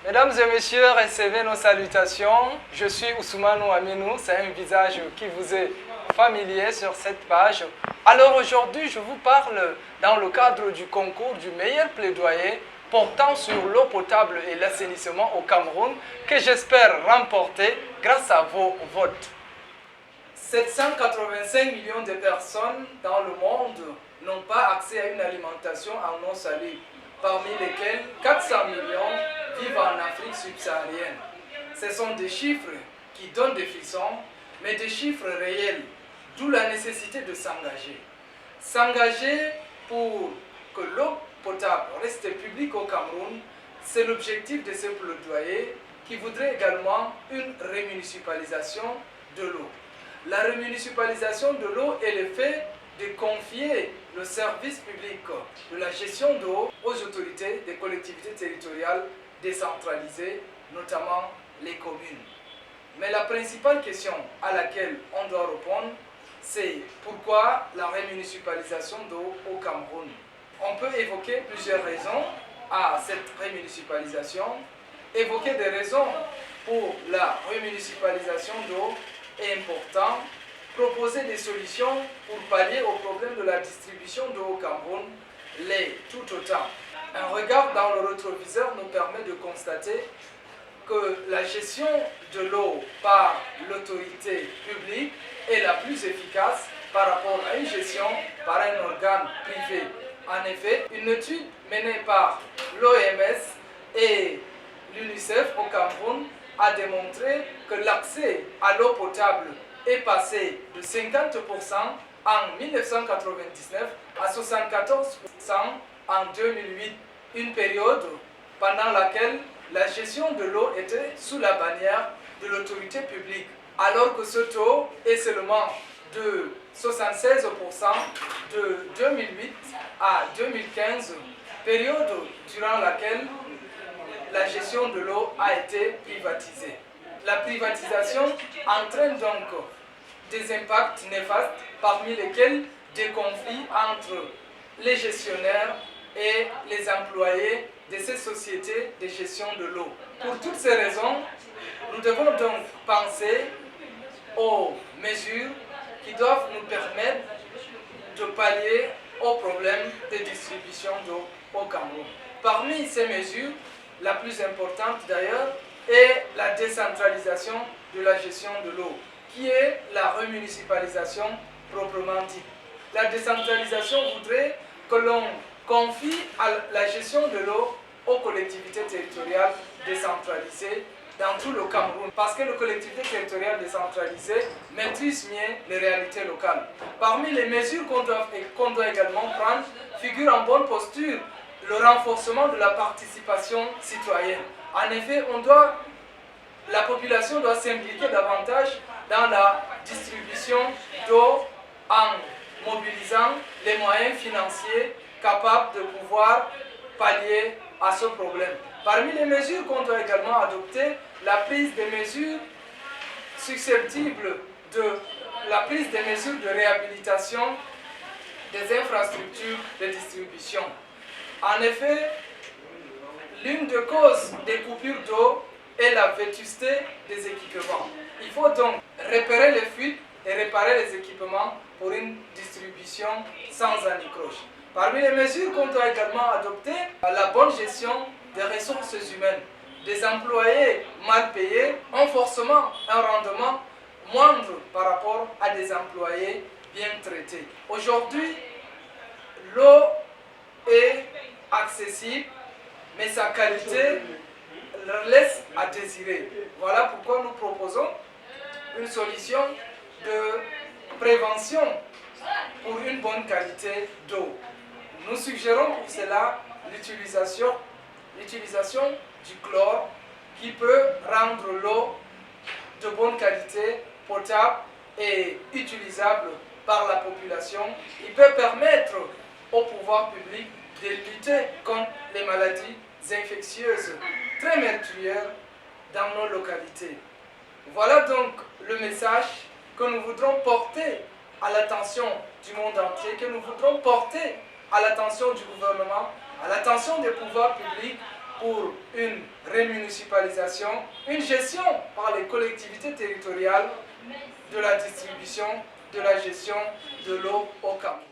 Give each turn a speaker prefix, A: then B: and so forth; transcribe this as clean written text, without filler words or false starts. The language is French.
A: Mesdames et messieurs, recevez nos salutations. Je suis Ousmane Aminou, c'est un visage qui vous est familier sur cette page. Alors aujourd'hui, je vous parle dans le cadre du concours du meilleur plaidoyer portant sur l'eau potable et l'assainissement au Cameroun que j'espère remporter grâce à vos votes. 785 millions de personnes dans le monde n'ont pas accès à une alimentation en eau salée, parmi lesquelles 400 millions vivent en Afrique subsaharienne. Ce sont des chiffres qui donnent des frissons, mais des chiffres réels, d'où la nécessité de s'engager. S'engager pour que l'eau potable reste publique au Cameroun, c'est l'objectif de ce plaidoyer qui voudrait également une rémunicipalisation de l'eau. La rémunicipalisation de l'eau est le fait de confier le service public de la gestion d'eau aux autorités des collectivités territoriales décentralisées, notamment les communes. Mais la principale question à laquelle on doit répondre, c'est pourquoi la rémunicipalisation d'eau au Cameroun? On peut évoquer plusieurs raisons à cette rémunicipalisation. Évoquer des raisons pour la rémunicipalisation d'eau est important. Proposer des solutions pour pallier au problème de la distribution d'eau au Cameroun l'est tout autant. Un regard dans le rétroviseur nous permet de constater que la gestion de l'eau par l'autorité publique est la plus efficace par rapport à une gestion par un organe privé. En effet, une étude menée par l'OMS et l'UNICEF au Cameroun a démontré que l'accès à l'eau potable est passé de 50% en 1999 à 74% en 2008, une période pendant laquelle la gestion de l'eau était sous la bannière de l'autorité publique, alors que ce taux est seulement de 76% de 2008 à 2015, période durant laquelle la gestion de l'eau a été privatisée. La privatisation entraîne donc des impacts néfastes, parmi lesquels des conflits entre les gestionnaires et les employés de ces sociétés de gestion de l'eau. Pour toutes ces raisons, nous devons donc penser aux mesures qui doivent nous permettre de pallier aux problèmes de distribution d'eau au Cameroun. Parmi ces mesures, la plus importante d'ailleurs est la décentralisation de la gestion de l'eau, qui est la remunicipalisation proprement dite. La décentralisation voudrait que l'on confie à la gestion de l'eau aux collectivités territoriales décentralisées dans tout le Cameroun, parce que les collectivités territoriales décentralisées maîtrisent mieux les réalités locales. Parmi les mesures qu'on doit également prendre figure en bonne posture le renforcement de la participation citoyenne. En effet, la population doit s'impliquer davantage dans la distribution d'eau en mobilisant les moyens financiers capables de pouvoir pallier à ce problème. Parmi les mesures qu'on doit également adopter, la prise des mesures susceptibles de réhabilitation des infrastructures de distribution. En effet, l'une des causes des coupures d'eau est la vétusté des équipements. Il faut donc repérer les fuites et réparer les équipements pour une distribution sans anicroche. Parmi les mesures qu'on doit également adopter, la bonne gestion des ressources humaines. Des employés mal payés ont forcément un rendement moindre par rapport à des employés bien traités. Aujourd'hui, l'eau est accessible, mais sa qualité laisse à désirer. Voilà pourquoi nous proposons une solution de prévention pour une bonne qualité d'eau. Nous suggérons pour cela l'utilisation du chlore qui peut rendre l'eau de bonne qualité, potable et utilisable par la population. Il peut permettre au pouvoir public de lutter contre les maladies infectieuses très meurtrières dans nos localités. Voilà donc le message que nous voudrons porter à l'attention du monde entier, que nous voudrons porter à l'attention du gouvernement, à l'attention des pouvoirs publics pour une remunicipalisation, une gestion par les collectivités territoriales de la distribution, de la gestion de l'eau au Cameroun.